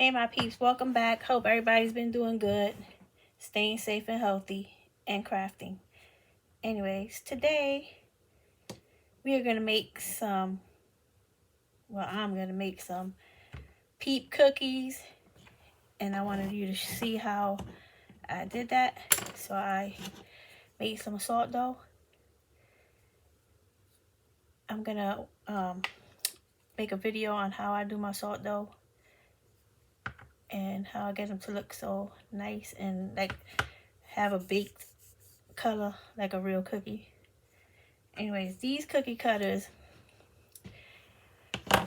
Hey my peeps, welcome back. Hope everybody's been doing good, staying safe and healthy, and crafting. Anyways, today we are going to make some, I'm going to make some Peep cookies, and I wanted you to see how I did that. So I made some salt dough. I'm going to make a video on how I do my salt dough and how I get them to look so nice and like have a baked color like a real cookie. Anyways, these cookie cutters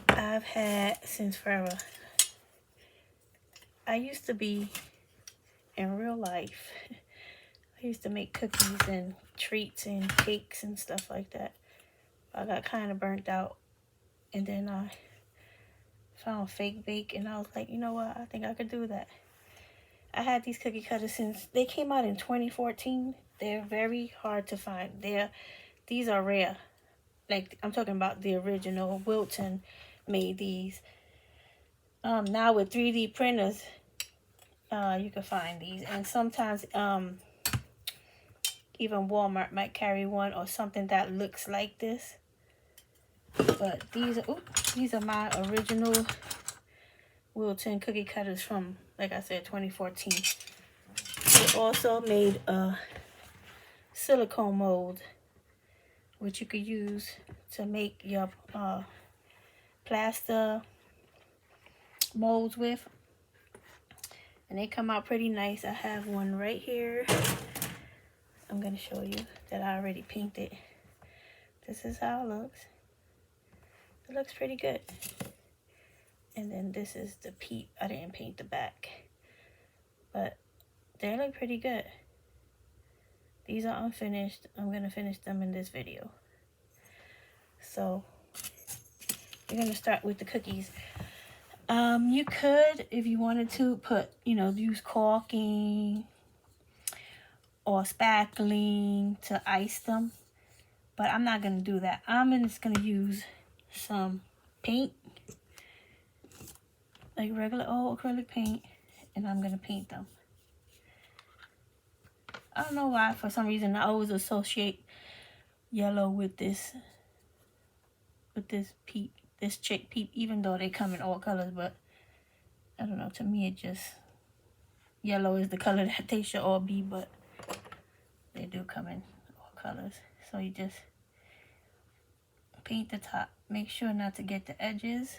I've had since forever. I used to be in real life. I used to make cookies and treats and cakes and stuff like that. I got kind of burnt out, and then I found fake bake, and I was like, you know what? I think I could do that. I had these cookie cutters since they came out in 2014. They're very hard to find. These are rare. Like, I'm talking about the original. Wilton made these. Now with 3D printers, you can find these. And sometimes even Walmart might carry one or something that looks like this. But these are my original Wilton cookie cutters from, like I said, 2014. They also made a silicone mold, which you could use to make your plaster molds with, and they come out pretty nice. I have one right here. I'm gonna show you that I already painted. This is how it looks. It looks pretty good. And then this is the Peep. I didn't paint the back, but they look pretty good. These are unfinished. I'm gonna finish them in this video. So you're gonna start with the cookies. You could, if you wanted to, put, use caulking or spackling to ice them. But I'm not going to do that. I'm just going to use some paint, like regular old acrylic paint, and I'm going to paint them. I don't know why, for some reason, I always associate yellow with this Peep, this chick Peep, even though they come in all colors, but I don't know, to me it just, yellow is the color that they should all be, but they do come in all colors. So you just paint the top. Make sure not to get the edges,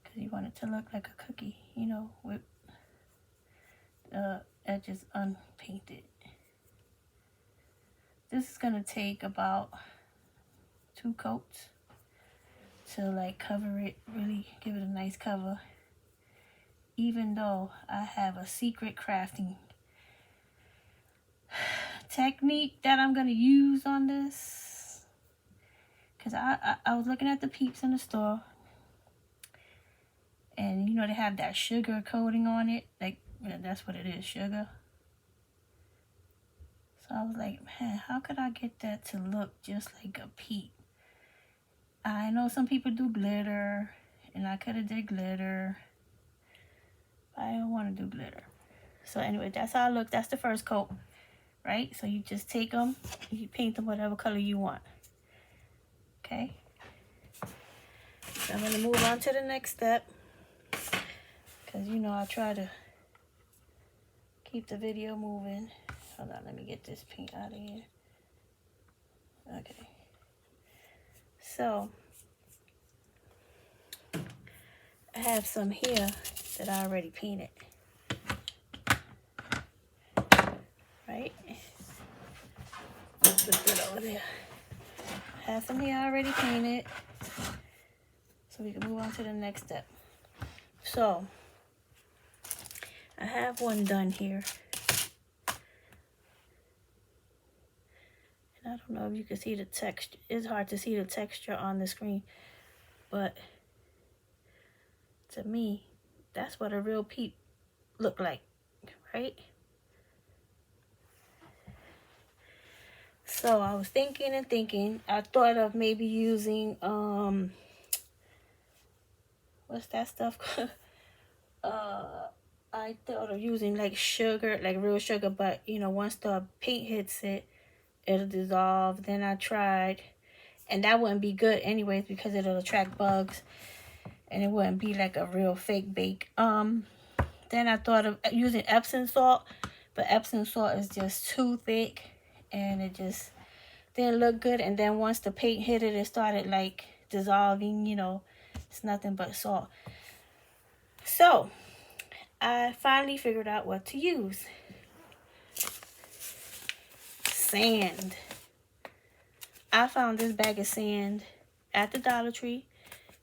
because you want it to look like a cookie, with the edges unpainted. This is going to take about 2 coats to like cover it, really give it a nice cover. Even though I have a secret crafting technique that I'm going to use on this, because I was looking at the Peeps in the store, and they have that sugar coating on it, like that's what it is, sugar. So I was like, man, how could I get that to look just like a Peep? I know some people do glitter, and I could have did glitter. I don't want to do glitter. So anyway, that's how it looks. That's the first coat, right? So you just take them, you paint them whatever color you want. Okay. So I'm going to move on to the next step, because I try to keep the video moving. Hold on, let me get this paint out of here. Okay. So I have some here that I already painted. Right? Let's put it over there. I have some here already painted. So we can move on to the next step. So I have one done here. And I don't know if you can see the texture. It's hard to see the texture on the screen, but to me, that's what a real Peep look like, right? So I was thinking and thinking. I thought of maybe using what's that stuff called? I thought of using like sugar, like real sugar, but you know, once the paint hits it, it'll dissolve. Then I tried, and that wouldn't be good anyways because it'll attract bugs, and it wouldn't be like a real fake bake. Then I thought of using Epsom salt, but Epsom salt is just too thick, and it just didn't look good. And then once the paint hit it, it started like dissolving. You know, it's nothing but salt. So I finally figured out what to use. Sand. I found this bag of sand at the Dollar Tree.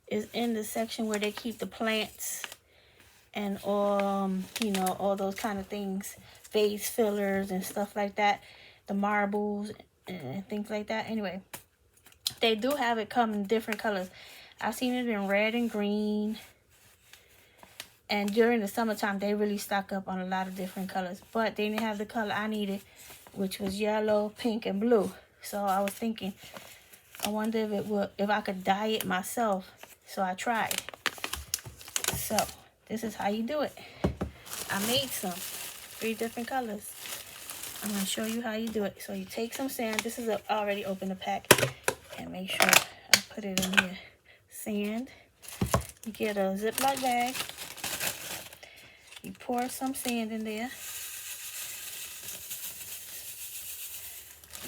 It's in the section where they keep the plants and all, you know, all those kind of things, vase fillers and stuff like that, the marbles and things like that. Anyway, they do have it come in different colors. I've seen it in red and green. And during the summertime, they really stock up on a lot of different colors. But they didn't have the color I needed, which was yellow, pink, and blue. So I was thinking, I wonder if I could dye it myself. So I tried. So this is how you do it. I made some 3 different colors. I'm going to show you how you do it. So you take some sand. This is already open the pack. And make sure I put it in here. Sand. You get a Ziploc bag. You pour some sand in there.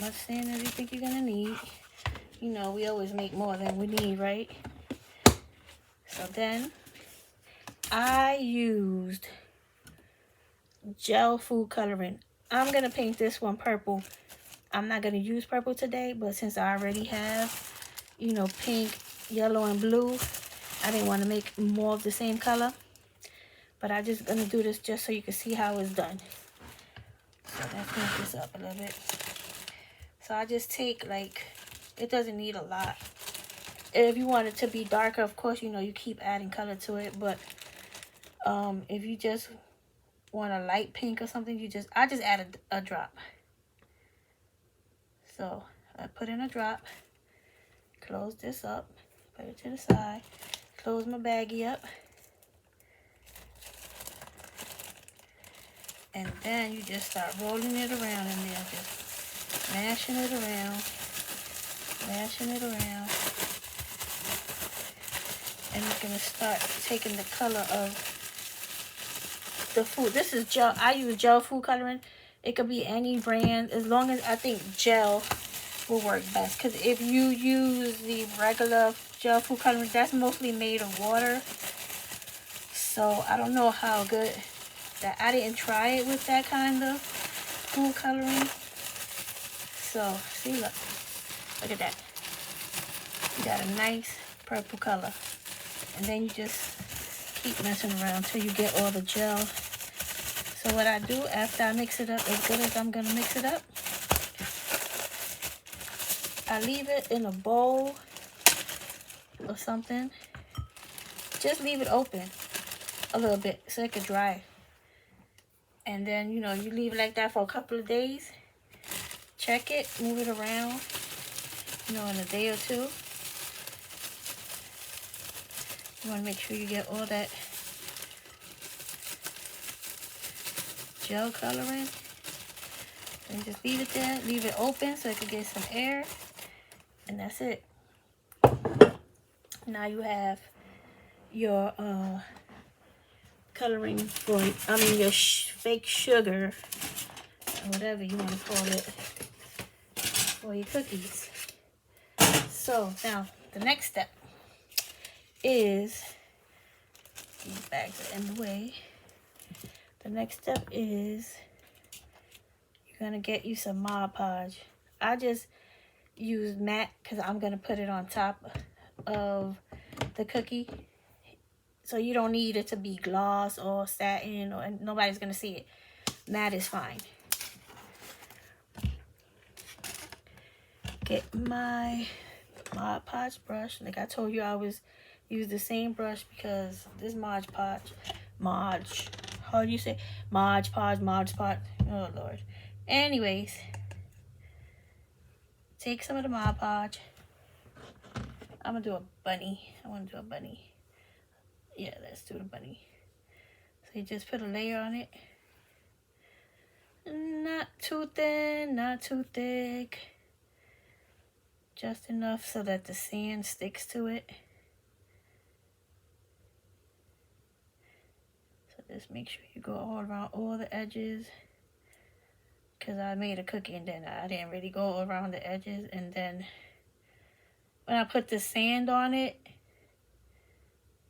Much sand as you think you're gonna need. You know, we always make more than we need, right? So then, I used gel food coloring. I'm gonna paint this one purple. I'm not gonna use purple today, but since I already have, you know, pink, yellow, and blue, I didn't want to make more of the same color. But I'm just gonna do this just so you can see how it's done. So let's move this up a little bit. So I just take like, it doesn't need a lot. If you want it to be darker, of course, you know, you keep adding color to it. But if you just want a light pink or something, I just added a drop. So I put in a drop, close this up, put it to the side, close my baggie up. And then you just start rolling it around in there, just mashing it around, mashing it around. And you're going to start taking the color of the food. This is gel. I use gel food coloring. It could be any brand, as long as I think gel will work best. Because if you use the regular gel food coloring, that's mostly made of water. So I don't know how good that. I didn't try it with that kind of food coloring. So see, look at that. You got a nice purple color. And then you just keep messing around till you get all the gel. So what I do after I mix it up, as good as I'm gonna mix it up, I leave it in a bowl or something. Just leave it open a little bit so it could dry. And then, you know, you leave it like that for a couple of days. Check it, move it around, you know, in a day or two. You want to make sure you get all that gel coloring. And just leave it there, leave it open so it can get some air. And that's it. Now you have your coloring for, your fake sugar, or whatever you want to call it, for your cookies. So now the next step is, these bags are in the way. The next step is you're gonna get you some Mod Podge. I just use matte because I'm gonna put it on top of the cookie. So you don't need it to be gloss or satin, or nobody's gonna see it. Matte is fine. Get my Mod Podge brush. Like I told you, I always use the same brush because this Mod Podge, how do you say? Mod Podge. Oh Lord. Anyways, take some of the Mod Podge. I'm gonna do a bunny. I want to do a bunny. Yeah, let's do the bunny. So you just put a layer on it. Not too thin, not too thick. Just enough so that the sand sticks to it. So just make sure you go all around all the edges. Because I made a cookie and then I didn't really go around the edges. And then when I put the sand on it,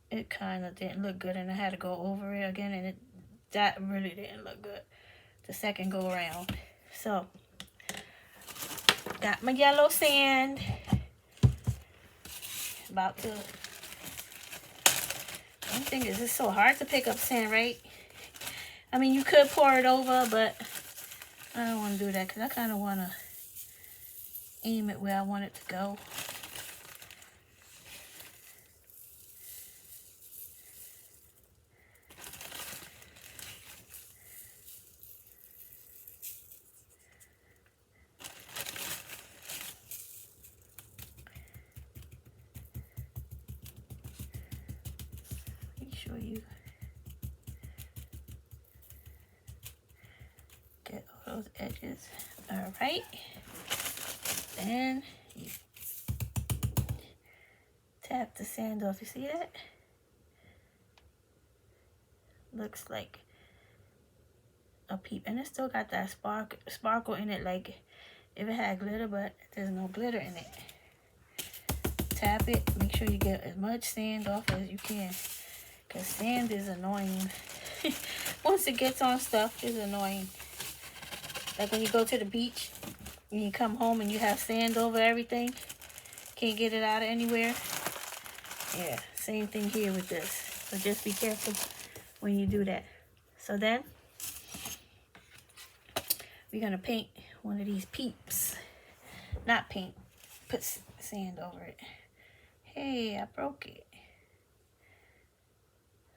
it kind of didn't look good. And I had to go over it again. And that really didn't look good the second go around. So, got my yellow sand. About to... One thing is, it's so hard to pick up sand, right? I mean, you could pour it over, but I don't want to do that because I kind of want to aim it where I want it to go. Make sure you get all those edges. All right. Then you tap the sand off. You see that? Looks like a peep. And it still got that sparkle in it, like if it had glitter, but there's no glitter in it. Tap it. Make sure you get as much sand off as you can. Because sand is annoying. Once it gets on stuff, it's annoying. Like when you go to the beach and you come home and you have sand over everything. Can't get it out of anywhere. Yeah, same thing here with this. So just be careful when you do that. So then, we're going to paint one of these peeps. Not paint. Put sand over it. Hey, I broke it.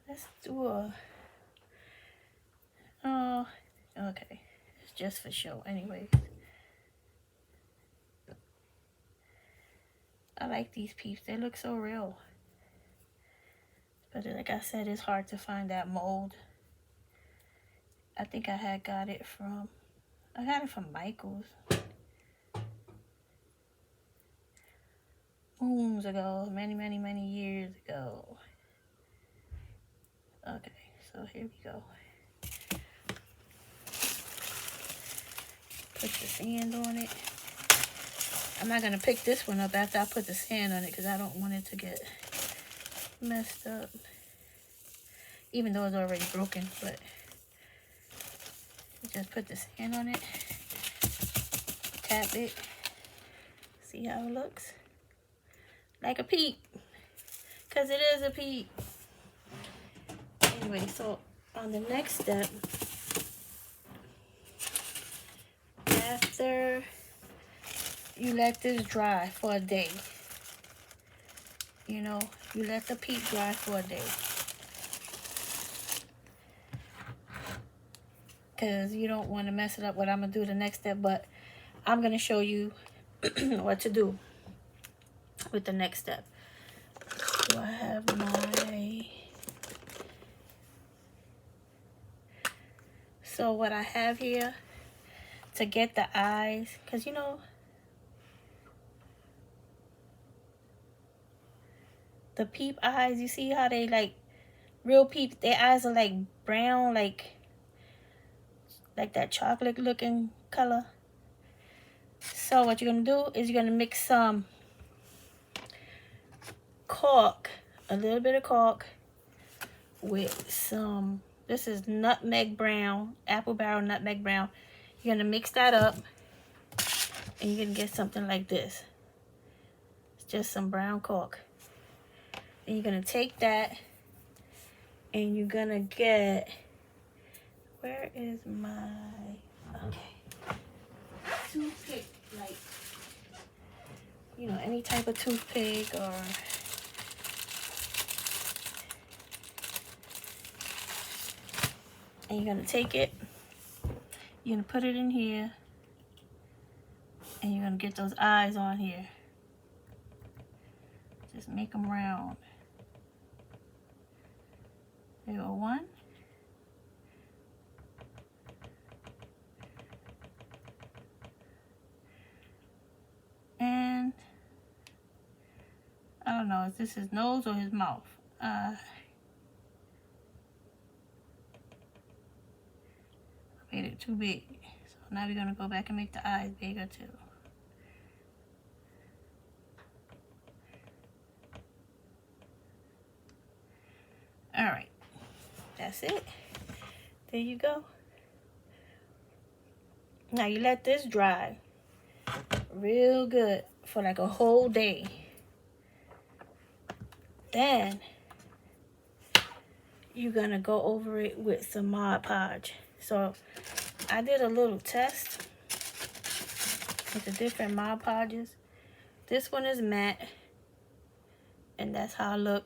Let's do a... Oh, okay. It's just for show anyway. I like these peeps. They look so real. But like I said, it's hard to find that mold. I think I had got it from... I got it from Michael's. Moons ago. Many, many, many years ago. Okay, so here we go. Put the sand on it. I'm not going to pick this one up after I put the sand on it because I don't want it to get messed up. Even though it's already broken, but just put the sand on it. Tap it. See how it looks? Like a peep. Because it is a peep. Anyway, so on the next step, after you let this dry for a day, you know, you let the peep dry for a day. Because you don't want to mess it up what I'm going to do the next step, but I'm going to show you what to do with the next step. Do I have my... So what I have here to get the eyes, because you know, the peep eyes, you see how they like, real peep, their eyes are like brown, like that chocolate looking color. So what you're going to do is you're going to mix some caulk, a little bit of caulk with some, this is nutmeg brown, apple barrel nutmeg brown. You're going to mix that up and you're going to get something like this. It's just some brown caulk. And you're going to take that and you're going to get, where is my, okay, toothpick, like, you know, any type of toothpick or and you're going to take it, you're going to put it in here, and you're going to get those eyes on here. Just make them round. There go one, don't know, is this his nose or his mouth? I made it too big. So now we're gonna go back and make the eyes bigger too. All right, that's it. There you go. Now you let this dry real good for like a whole day. Then you're gonna go over it with some Mod Podge. So I did a little test with the different Mod Podges. This one is matte, and that's how I look.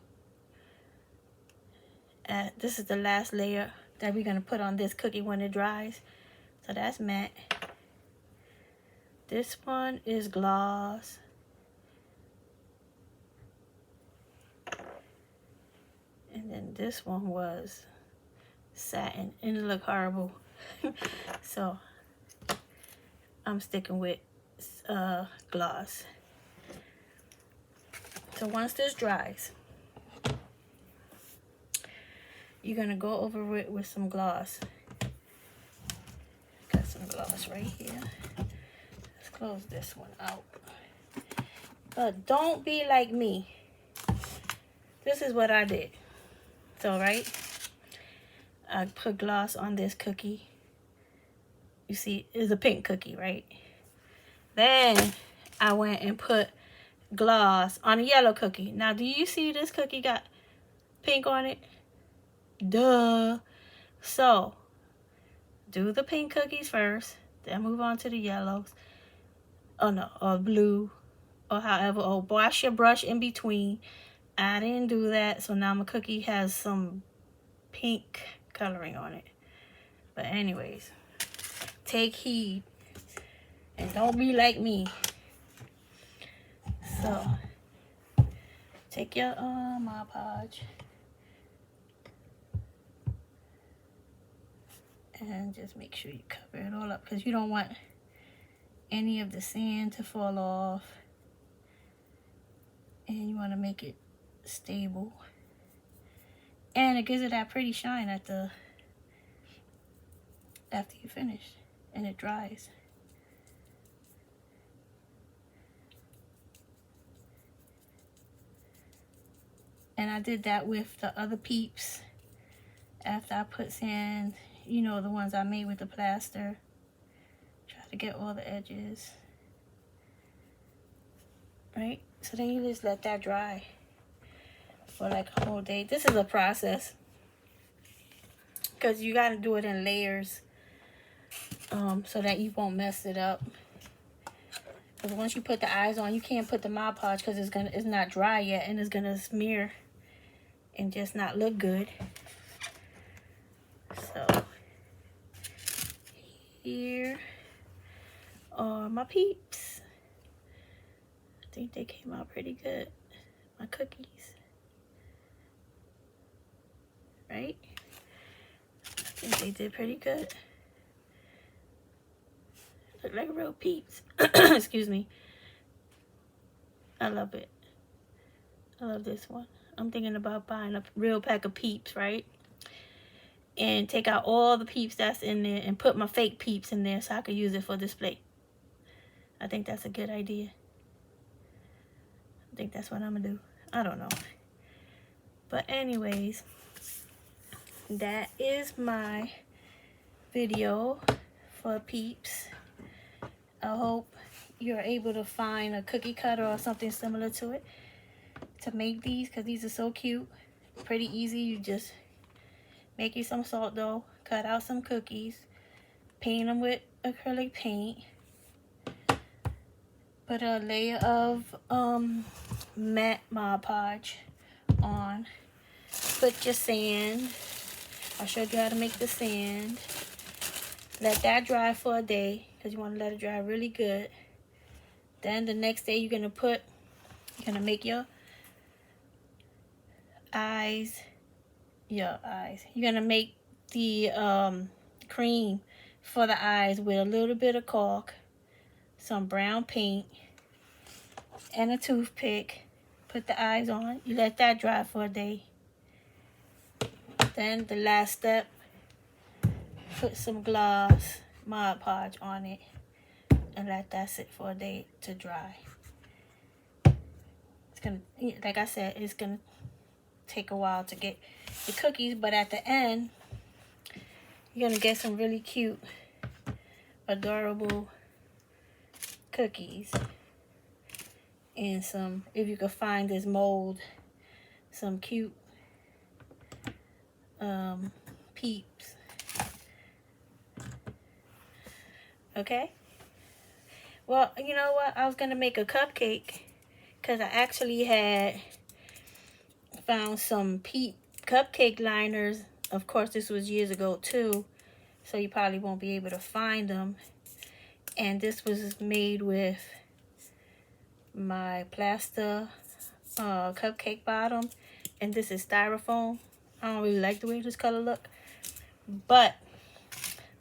This is the last layer that we're gonna put on this cookie when it dries. So that's matte. This one is gloss. And then this one was satin, and it looked horrible. So I'm sticking with gloss. So once this dries, you're gonna go over it with some gloss. Got some gloss right here. Let's close this one out. But don't be like me. This is what I did. So, right, I put gloss on this cookie. You see, it's a pink cookie, right? Then I went and put gloss on a yellow cookie. Now, do you see this cookie got pink on it? Duh. So, do the pink cookies first, then move on to the yellows. Oh, no, or blue, or however. Or wash your brush in between. I didn't do that, so now my cookie has some pink coloring on it. But anyways, take heed and don't be like me. So take your Mod Podge and just make sure you cover it all up, because you don't want any of the sand to fall off, and you want to make it stable, and it gives it that pretty shine at the after you finish and it dries. And I did that with the other Peeps after I put sand, you know, the ones I made with the plaster. Try to get all the edges right. So then you just let that dry for like a whole day. This is a process because you got to do it in layers so that you won't mess it up. Because once you put the eyes on, you can't put the Mod Podge because it's not dry yet, and it's gonna smear and just not look good. So here are my Peeps. I think they came out pretty good. My cookies. Right? I think they did pretty good. Look like real Peeps. Excuse me. I love it. I love this one. I'm thinking about buying a real pack of Peeps, right? And take out all the Peeps that's in there and put my fake Peeps in there so I can use it for display. I think that's a good idea. I think that's what I'm gonna do. I don't know. But anyways, that is my video for Peeps. I hope you're able to find a cookie cutter or something similar to it to make these, because these are so cute. Pretty easy. You just make you some salt dough, cut out some cookies, paint them with acrylic paint, put a layer of matte Mod Podge on, put your sand. I showed you how to make the sand. Let that dry for a day because you want to let it dry really good. Then the next day you're gonna make your eyes. You're gonna make the cream for the eyes with a little bit of caulk, some brown paint, and a toothpick. Put the eyes on. You let that dry for a day. Then the last step, put some gloss Mod Podge on it and let that sit for a day to dry. It's gonna, like I said, it's gonna take a while to get the cookies, but at the end, you're gonna get some really cute, adorable cookies. And some, if you could find this mold, some cute Peeps. Okay? Well, you know what? I was going to make a cupcake because I actually had found some Peep cupcake liners. Of course, this was years ago too, so you probably won't be able to find them. And this was made with my plaster cupcake bottom, and this is styrofoam. I don't really like the way this color look, but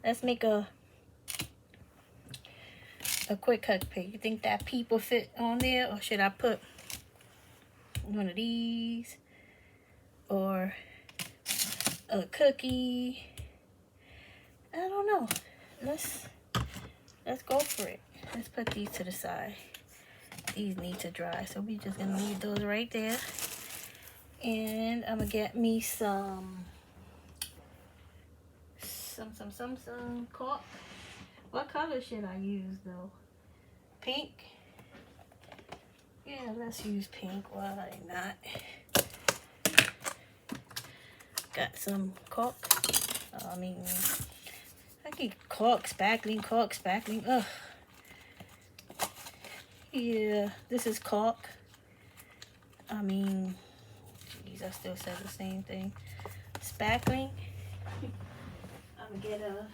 let's make a quick cupcake. You think that Peep will fit on there, or should I put one of these or a cookie? I don't know. Let's go for it. Let's put these to the side. These need to dry, so we just gonna leave those right there. And I'm gonna get me some caulk. What color should I use though? Pink? Yeah, let's use pink. Why not? Got some caulk. I keep caulk spackling. Ugh. Yeah, this is caulk. Geez, I still said the same thing. Spackling. I'm gonna get a.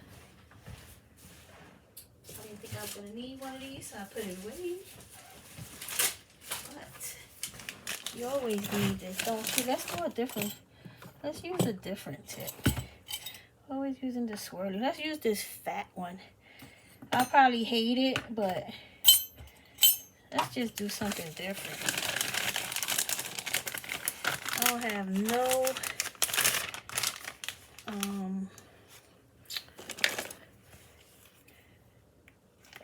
I didn't think I was gonna need one of these, so I put it away. But you always need this, don't you? Let's do a different. Let's use a different tip. Always using the swirly. Let's use this fat one. I'll probably hate it, but let's just do something different. I don't have no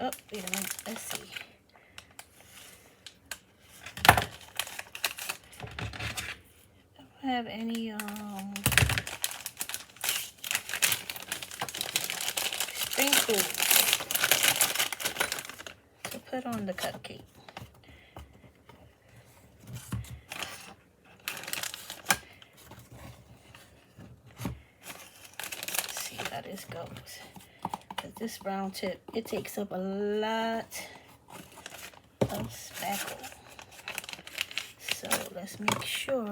oh, wait a minute. Let's see. I don't have any sprinkles to put on the cupcake. Let's see how this goes. Because this round tip, it takes up a lot of spackle. So let's make sure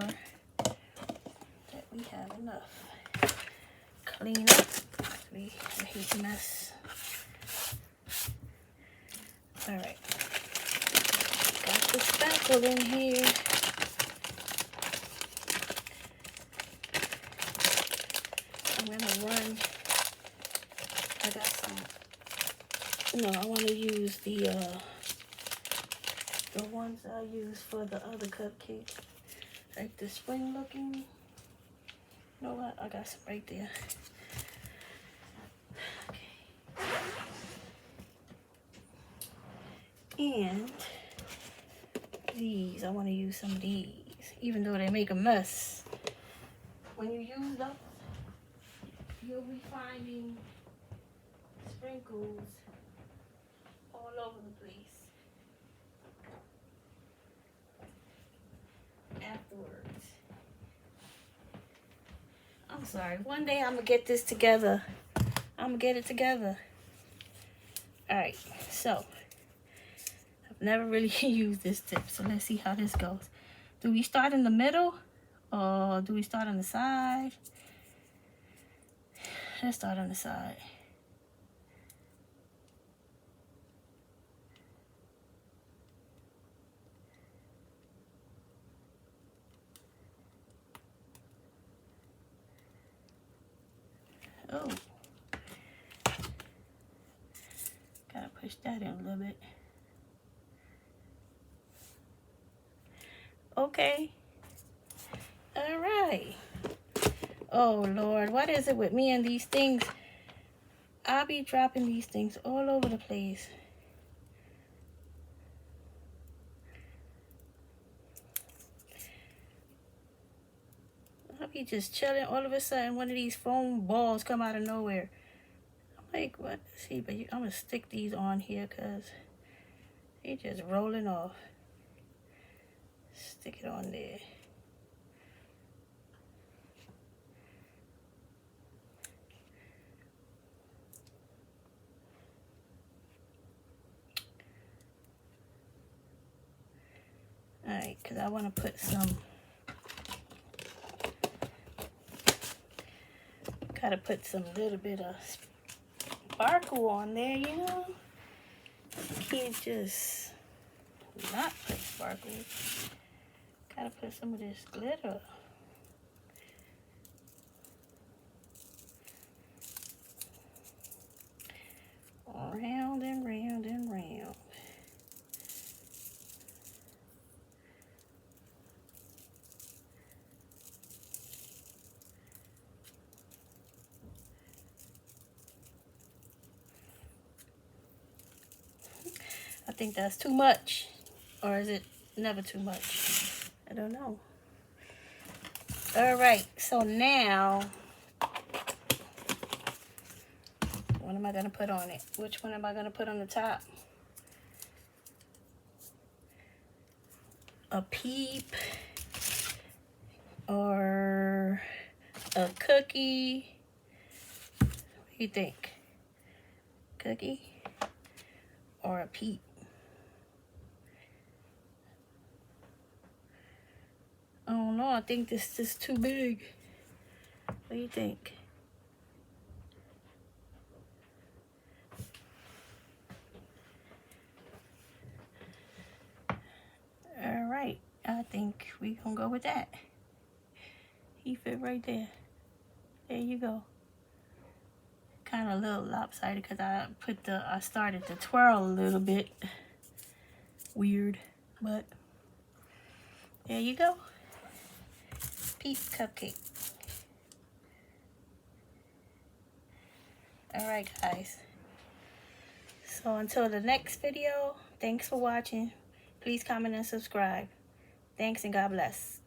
that we have enough. Clean up. We hate a mess. Alright. Got the spackle in here. I'm gonna run. I got some. No, I want to use the ones I use for the other cupcake. Like the spring looking. You know what? I got some right there. And these, I want to use some of these, even though they make a mess. When you use them, you'll be finding sprinkles all over the place afterwards. I'm sorry. One day I'm going to get this together. I'm going to get it together. Alright, so never really used this tip, so let's see how this goes. Do we start in the middle or do we start on the side? Let's start on the side. Oh, gotta push that in a little bit. Okay. All right. Oh, Lord. What is it with me and these things? I'll be dropping these things all over the place. I'll be just chilling. All of a sudden, one of these foam balls come out of nowhere. I'm like, what? See, but I'm going to stick these on here because they just rolling off. Stick it on there. Alright, because I want to put some, gotta put some little bit of sparkle on there, you know? You can't just not put sparkle. Gotta put some of this glitter. Round and round and round. I think that's too much. Or is it never too much? I don't know. Alright, so now, what am I going to put on it? Which one am I going to put on the top? A peep or a cookie? What do you think? Cookie or a peep? I don't know. I think this is too big. What do you think? All right. I think we gonna go with that. He fit right there. There you go. Kind of a little lopsided because I started to twirl a little bit. Weird, but there you go. Peep cupcake. Alright guys, so until the next video, thanks for watching. Please comment and subscribe. Thanks and God bless.